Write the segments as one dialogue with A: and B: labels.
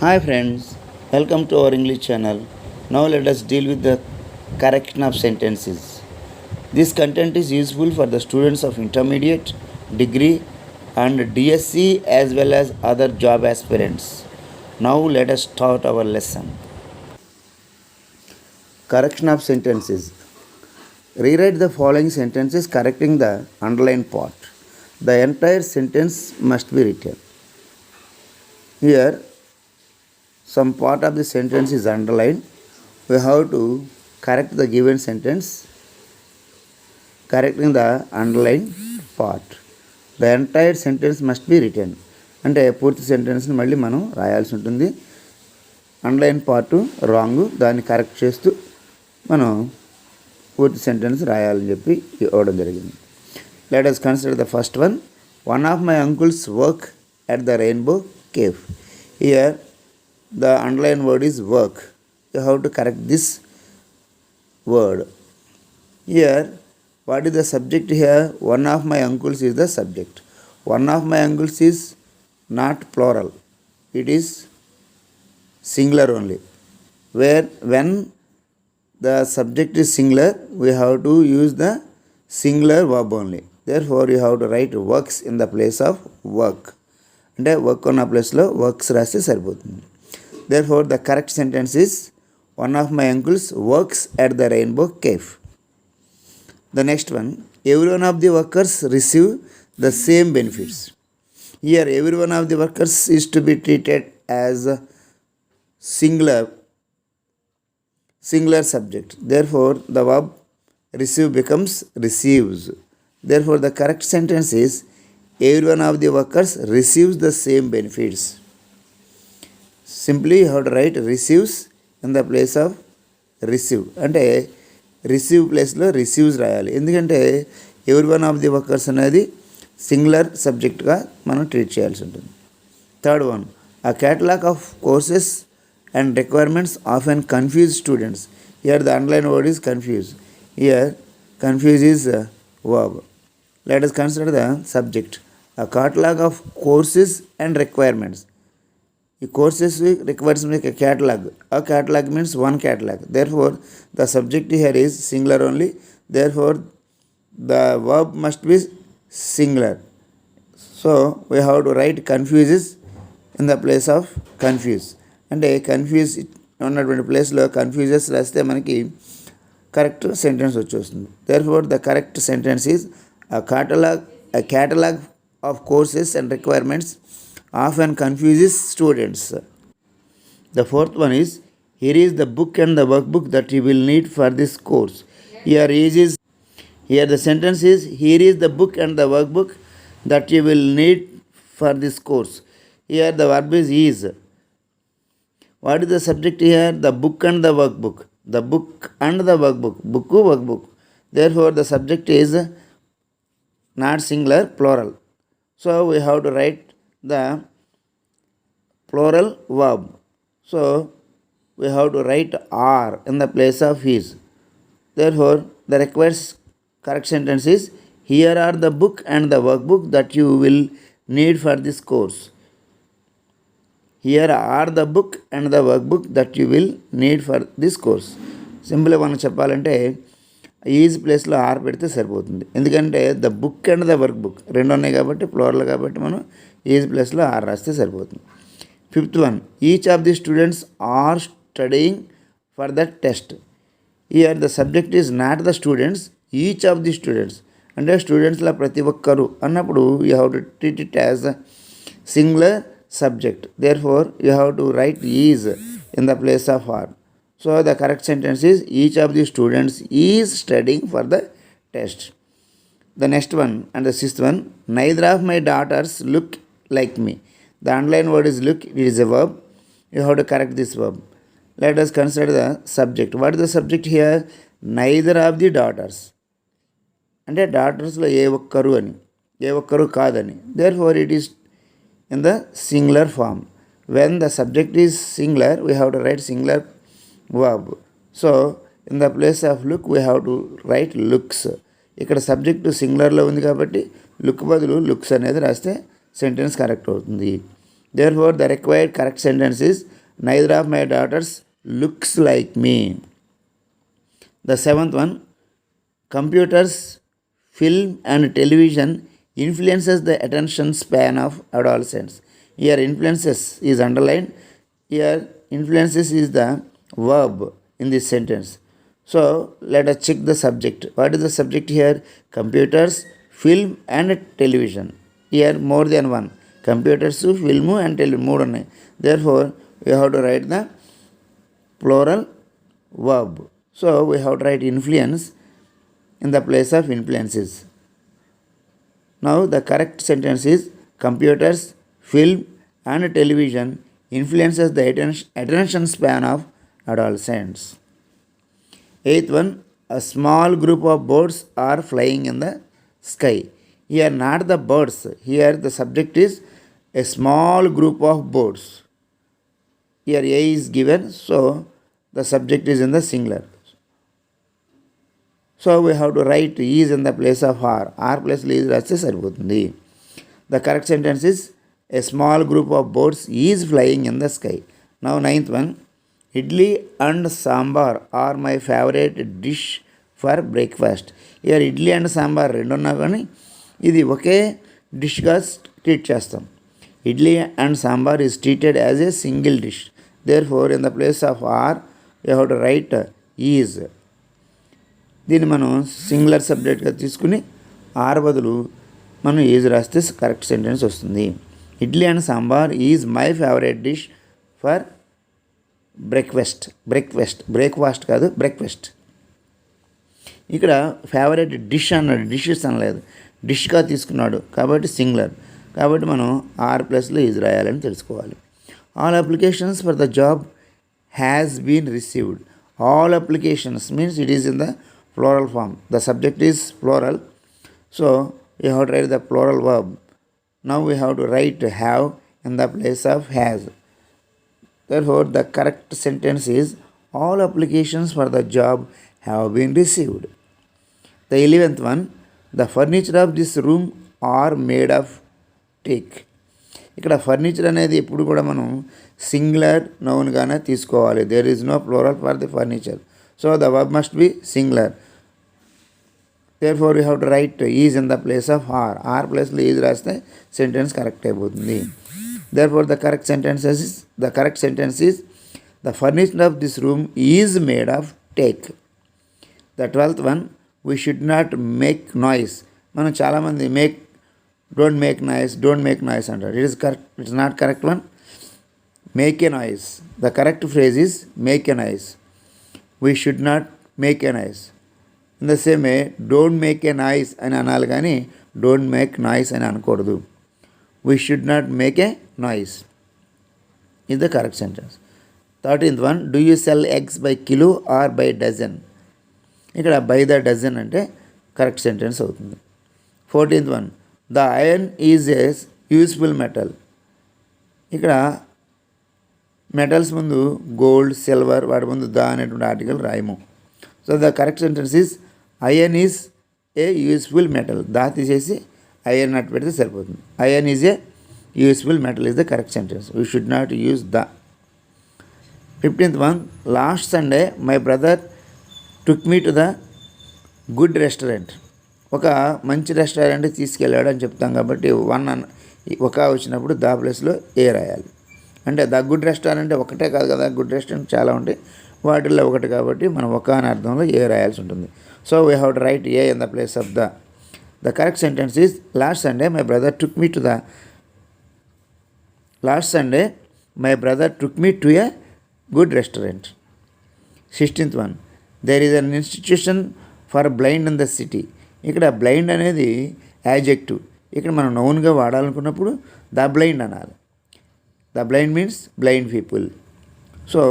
A: Hi friends, welcome to our English channel. Now let us deal with the correction of sentences. This content is useful for the students of intermediate, degree and DSc as well as other job aspirants. Now let us start our lesson. Correction of sentences. Rewrite the following sentences correcting the underlined part. The entire sentence must be written. Here some part of the sentence is underlined. We have to correct the given sentence, correcting the underlined part. The entire sentence must be written. అంటే పూర్తి సెంటెన్స్ని మళ్ళీ మనం రాయాల్సి ఉంటుంది. Underline part wrong, దాన్ని correct చేస్తూ మనం పూర్తి సెంటెన్స్ రాయాలని చెప్పి ఇవ్వడం జరిగింది. Let us consider the first one. One of my uncles work at the Rainbow Cave. Here the underlined word is work. You have to correct this word. Here what is the subject here? One of my uncles is the subject. One of my uncles is not plural, it is singular only. When the subject is singular, we have to use the singular verb only. Therefore you have to write works in the place of work. అంటే work ఉన్న ప్లేస్లో works రాస్తే సరిపోతుంది. Therefore the correct sentence is one of my uncles works at the Rainbow Cave. The next one, every one of the workers receive the same benefits. Here every one of the workers is to be treated as a singular subject. Therefore the verb receive becomes receives. Therefore the correct sentence is every one of the workers receives the same benefits. Simply you have to write receives in the place of receive. అంటే receive ప్లేస్లో receives రాయాలి. ఎందుకంటే ఎవరి one of the workers అనేది singular సబ్జెక్ట్గా మనం treat చేయాల్సి ఉంటుంది. Third one, a catalogue of courses and requirements often confuse students. Here the underline word is confuse. Here confuse is verb. Let us consider the subject. A catalog of courses and requirements. The courses requires make a catalog. A catalog means one catalog. Therefore the subject here is singular only. Therefore the verb must be singular. So we have to write confuses in the place of confuse. అంటే confuse ఉన్నటువంటి ప్లేస్లో confuses రాస్తే మనకి correct sentence వచ్చేస్తుంది. Therefore the correct sentence is a catalog of courses and requirements often confuses students. The fourth one is, here is the book and the workbook that you will need for this course. Here the sentence is, here is the book and the workbook that you will need for this course. Here the verb is. What is the subject here? The book and the workbook. The book and the workbook. Book, workbook. Therefore the subject is not singular, plural. So we have to write the plural verb. So we have to write are in the place of is. Therefore the required correct sentence is, here are the book and the workbook that you will need for this course. Here are the book and the workbook that you will need for this course. సింపుల్గా మనం చెప్పాలంటే is ప్లేస్లో are పెడితే సరిపోతుంది. ఎందుకంటే the book and the work book రెండు ఉన్నాయి కాబట్టి ప్లోరల్ కాబట్టి మనం ఈజ్ ప్లేస్లో ఆర్ రాస్తే సరిపోతుంది. Fifth one, each of the students are studying for the test. Here the subject is not the students, each of the students. అంటే స్టూడెంట్స్లో ప్రతి ఒక్కరు అన్నప్పుడు you have to treat it as a singular subject. Therefore you have to write is in the place of are. So the correct sentence is, each of the students is studying for the test. The next one and the sixth one, neither of my daughters look like me. The underlined word is look, it is a verb. You have to correct this verb. Let us consider the subject. What is the subject here? Neither of the daughters. అంటే డాటర్స్లో ఏ ఒక్కరు అని, ఏ ఒక్కరు కాదని. Therefore it is in the singular form. When the subject is singular, we have to write singular verb. So in the place of look we have to write looks. ఇక్కడ subject సింగులర్లో ఉంది కాబట్టి look బదులు looks అనేది రాస్తే sentence correct అవుతుంది. Therefore, the required correct sentence is neither of my daughters looks like me. The seventh one, computers, film and television influences the attention span of adolescents. Here influences is underlined. Here influences is the verb in this sentence. So let us check the subject. What is the subject here? Computers, film and television. Here more than one. Computers, film and television. More ఉన్నాయి. Therefore we have to write the plural verb. So we have to write influence in the place of influences. Now the correct sentence is computers, film and television influences the attention span of adolescents. Eighth one, a small group of birds are flying in the sky. Here not the birds, here the subject is a small group of birds. Here A is given, so the subject is in the singular. So we have to write is in the place of R. R plus is రాస్తే సరిపోతుంది. The correct sentence is a small group of birds is flying in the sky. Now ninth one, idli and sambar are my favorite dish for breakfast. Here idli and sambar రెండు ఉన్నా కానీ ఇది ఒకే డిష్గా treat చేస్తాం. Idli and sambar is treated as a single dish. Therefore in the place of R you have to write is. దీన్ని మనం singular సబ్జెక్ట్గా తీసుకుని are బదులు మనం ఈజ్ రాస్తే కరెక్ట్ సెంటెన్స్ వస్తుంది. Idli and sambar is my favourite dish for breakfast కాదు breakfast. ఇక్కడ favourite dish అన్నాడు, డిషెస్ అనలేదు, డిష్గా తీసుకున్నాడు కాబట్టి సింగులర్. కాబట్టి మనం ఆర్ ప్లస్లో ఈజ్ రాయాలని తెలుసుకోవాలి. All applications for the job has been received. All applications means it is in the plural form. The subject is plural, so we have to write the plural verb. Now we have to write have in the place of has. Therefore the correct sentence is all applications for the job have been received. The 11th one, the furniture of this room are made of teak. ఇక్కడ furniture అనేది ఎప్పుడు కూడా మనం singular నౌన్గానే తీసుకోవాలి. There is no plural for the furniture, so the verb must be singular. Therefore you have to write is in the place of are. Are ప్లేస్లో is రాస్తే sentence correct అయిపోతుంది. Therefore the correct sentence is the furniture of this room is made of teak. The 12th one, we should not make noise. మనం చాలామంది don't make noise అంటారు. It is correct. It's not correct one. Make a noise. The correct phrase is make a noise. We should not make a noise. In the same way, don't make a noise అని అనాలి కానీ don't make noise అని అనకూడదు. We should not make a noise is the correct sentence. 13th one, do you sell eggs by kilo or by dozen? ఇక్కడ by the dozen అంటే correct sentence అవుతుంది. 14th one, the iron is a useful metal. ఇక్కడ metals ముందు gold, silver, వాటి ముందు the అనేటువంటి article రాయము. So the correct sentence is iron is a useful metal. The తీసేసి ఐరన్ అట్టు పెడితే సరిపోతుంది. Iron is a useful metal is the correct sentence. We should not use the. 15th one, last Sunday my brother took me to the good restaurant. ఒక మంచి రెస్టారెంట్కి తీసుకెళ్ళాడు అని చెప్తాం కాబట్టి ఒక వచ్చినప్పుడు దా ప్లేస్లో ఏ రాయాలి. అంటే ద గుడ్ రెస్టారెంట్ ఒకటే కాదు కదా, గుడ్ రెస్టారెంట్ చాలా ఉంటాయి, వాటిల్లో ఒకటి కాబట్టి మనం ఒక అనే అర్థంలో ఏ రాయాల్సి ఉంటుంది. So we have to write a in the place of the. The correct sentence is last Sunday my brother took me to a good restaurant. 16th one, there is an institution for blind in the city. ఇక్కడ blind అనేది adjective. ఇక్కడ మనం నౌన్గా వాడాలనుకున్నప్పుడు the blind అనాలి. The blind means blind people. So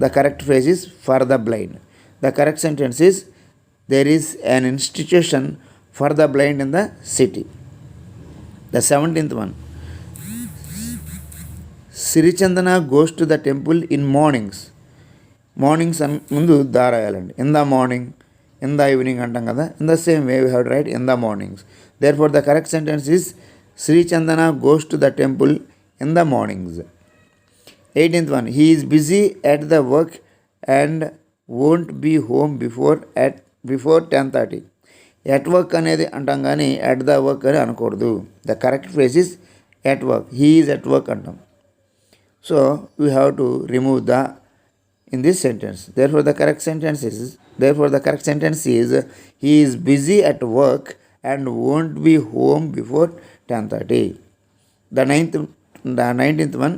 A: the correct phrase is for the blind. The correct sentence is there is an institution for the blind in the city. The 17th one, Sirichandana goes to the temple in mornings. Mornings ముందు the రాయాలండి. In the morning, in the evening అంటాం కదా. in the same way we have to write in the mornings. Therefore the correct sentence is Sri Chandana goes to the temple in the mornings. 18th one, he is busy at the work and won't be home before 10:30. At work అనేది అంటాం కానీ at the work అని అనకూడదు. The correct phrase is at work. He is at work అంటాం. So we have to remove the in this sentence. Therefore the correct sentence is he is busy at work and won't be home before 10:30. The 19th one,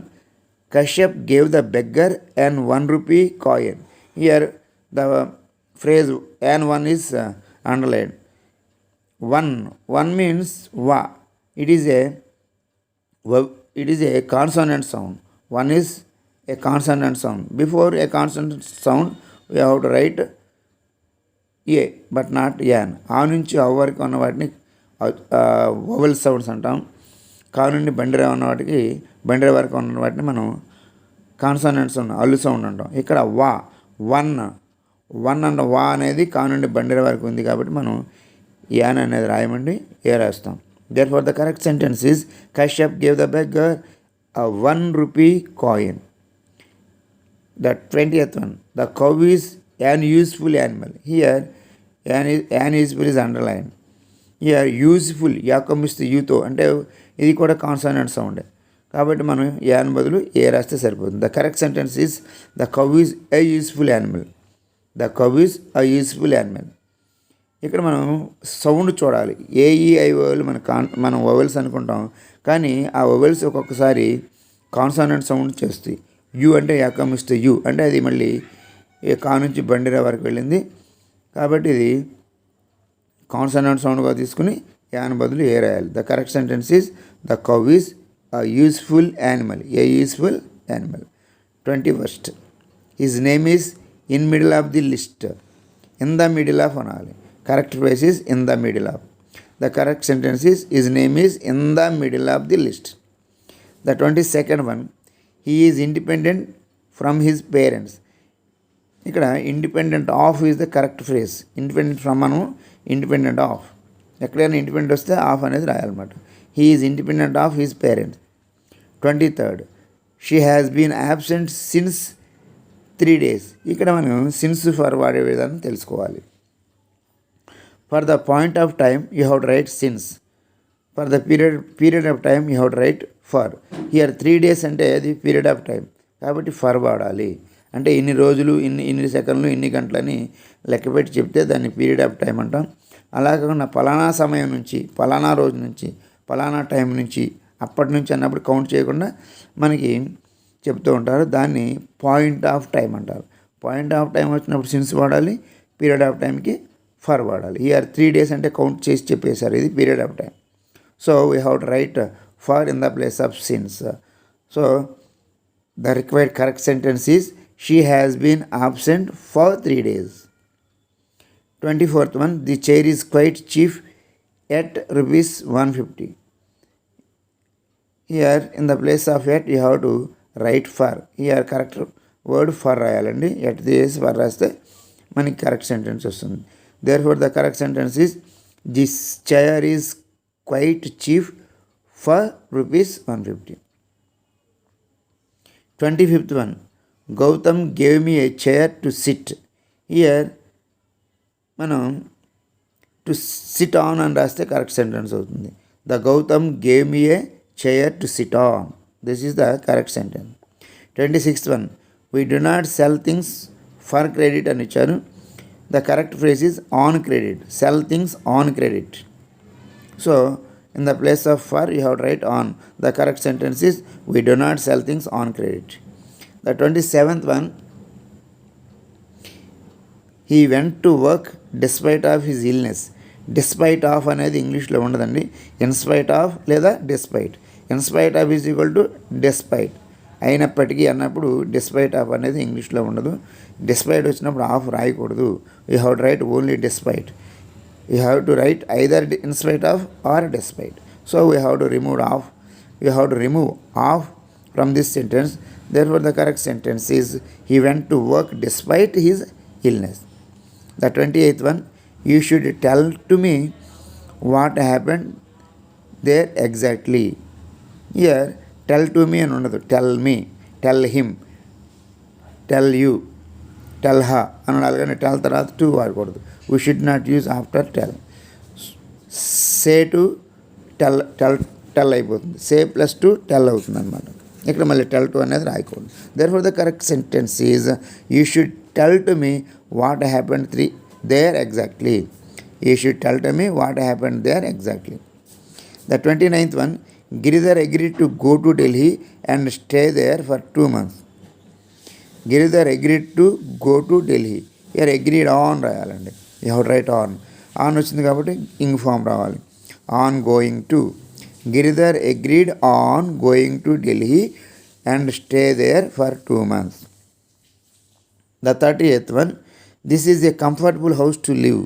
A: Kashyap gave the beggar an 1 rupee coin. Here the phrase an 1 is underlined. One means wa. It is a consonant sound. One is a consonant sound. Before a consonant sound, we have to write a, but not an. ఆ నుంచి అవ్ వరకు ఉన్న వాటిని vowel sounds అంటాం. కా నుండి బండిరా ఉన్న వాటికి బండిరా వరకు ఉన్న వాటిని మనం కాన్సనెంట్స్ అల్లు సౌండ్ అంటాం. ఇక్కడ వా వన్ అండ్ వా అనేది కా నుండి బండిరా వరకు ఉంది కాబట్టి మనం యాన్ అనేది రాయమండి ఏ రాస్తాం. Therefore the correct sentence is Kashyap gave the beggar a 1 rupee coin. The 20th one, the cow is an useful animal. Here an useful is underlined. Here useful యా కమిస్తే యూతో అంటే ఇది కూడా కాన్సనెంట్ సౌండ్ కాబట్టి మనం యాన్ బదులు ఏ రాస్తే సరిపోతుంది. The correct sentence is the cow is a useful animal. The cow is a useful animal. ఇక్కడ మనం సౌండ్ చూడాలి. ఏఈఐఓలు మనం వవెల్స్ అనుకుంటాం కానీ ఆ వవెల్స్ ఒక్కొక్కసారి కాన్సనెంట్ సౌండ్ చేస్తాయి. యు అంటే యాకమిస్తే యు అంటే అది మళ్ళీ ఏ కా నుంచి బండిరా వరకు వెళ్ళింది కాబట్టి ఇది కాన్సనెంట్ సౌండ్గా తీసుకుని యాన్ బదులు ఏ రాయాలి. The correct sentence is the cow is a useful animal. A useful animal. 21st, his name is in middle of the list. In the middle of అనాలి. Correct phrase is in the middle of. The correct sentence is his name is in the middle of the list. The 22nd one, he is independent from his parents. ఇక్కడ independent of is the correct phrase. Independent from Anu independent of. ఎక్కడైనా independent వస్తే of అనేది రాయాలన్నమాట. He is independent of his parents. 23rd, she has been absent since 3 days. ఇక్కడ మనం since for వాడే విధానం తెలుసుకోవాలి. For the point of time you have to write since. For the period of time you have to write for. Here 3 days అంటే అది period of time కాబట్టి for వాడాలి. అంటే ఇన్ని రోజులు ఇన్ని సెకండ్లు ఇన్ని గంటలని లెక్కపెట్టి చెప్తే దాన్ని పీరియడ్ ఆఫ్ టైం అంటాం. అలా కాకుండా పలానా సమయం నుంచి పలానా రోజు నుంచి పలానా టైం నుంచి అప్పటి నుంచి అన్నప్పుడు కౌంట్ చేయకుండా మనకి చెప్తూ ఉంటారు. దాన్ని పాయింట్ ఆఫ్ టైం అంటారు. పాయింట్ ఆఫ్ టైం వచ్చినప్పుడు సిన్స్ వాడాలి. పీరియడ్ ఆఫ్ టైంకి ఫర్ వాడాలి. హియర్ 3 days అంటే కౌంట్ చేసి చెప్పేశారు ఇది period of time. So we have to write for in the place of since. So the required correct sentence is she has been absent for 3 days. 24th one, the chair is quite cheap at rupees 150. Here in the place of at you have to write for. Here correct word for రాయాలండి. At this for రాస్తే మనకి correct sentence వస్తుంది. Therefore the correct sentence is this chair is quite cheap for rupees 150. 25th one, Gautam gave me a chair to sit. Here మనం to sit on అని రాస్తే correct sentence అవుతుంది. The Gautam gave me a chair to sit on. This is the correct sentence. 26th one, we do not sell things for credit అని ఇచ్చారు. The correct phrase is on credit. Sell things on credit. So in the place of for you have to write on. The correct sentence is we do not sell things on credit. The 27th one, he went to work despite of his illness. Despite of అనేది ఇంగ్లీష్లో ఉండదండి. In spite of లేదా despite. In spite of is equal to despite. అయినప్పటికీ అన్నప్పుడు despite of అనేది ఇంగ్లీష్లో ఉండదు. Despite వచ్చినప్పుడు ఆఫ్ రాయకూడదు. You have to right only despite. You have to write either in spite of or despite. So we have to remove off. You have to remove off from this sentence. Therefore the correct sentence is he went to work despite his illness. The 28th one, you should tell to me what happened there exactly. Here tell to me అని ఉండదు. Tell me, tell him, tell you, tell her అని ఉండాలి. కానీ tell తర్వాత to వాడకూడదు. We should not use after tell. Say to tell, tell అయిపోతుంది. Say plus to tell అవుతుంది అనమాట. ఇక్కడ మళ్ళీ టెల్ టు అనేది రాయకూడదు. There for the correct sentence is you should tell to me what happened there exactly. You should tell to me what happened there exactly. The 29th one, Giridhar agreed to go to Delhi and stay there for 2 months. Giridhar agreed to go to Delhi. Here agreed on రాయాలండి. You have to write on. On వచ్చింది కాబట్టి ing form రావాలి. On going to. Giridhar agreed on going to Delhi and stay there for 2 months. The 30th one, this is a comfortable house to live.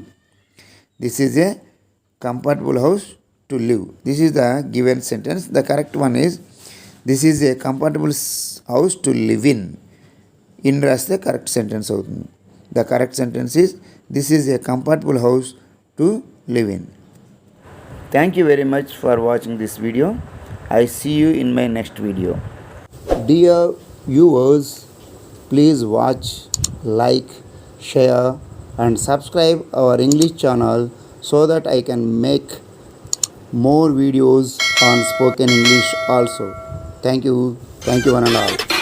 A: This is a comfortable house to live. This is the given sentence. The correct one is this is a comfortable house to live in. In రాస్తే correct sentence అవుతుంది. The correct sentence is this is a comfortable house to live in. Thank you very much for watching this video. I see you in my next video. Dear viewers, please watch, like, share and subscribe our English channel so that I can make more videos on spoken English also. Thank you one and all.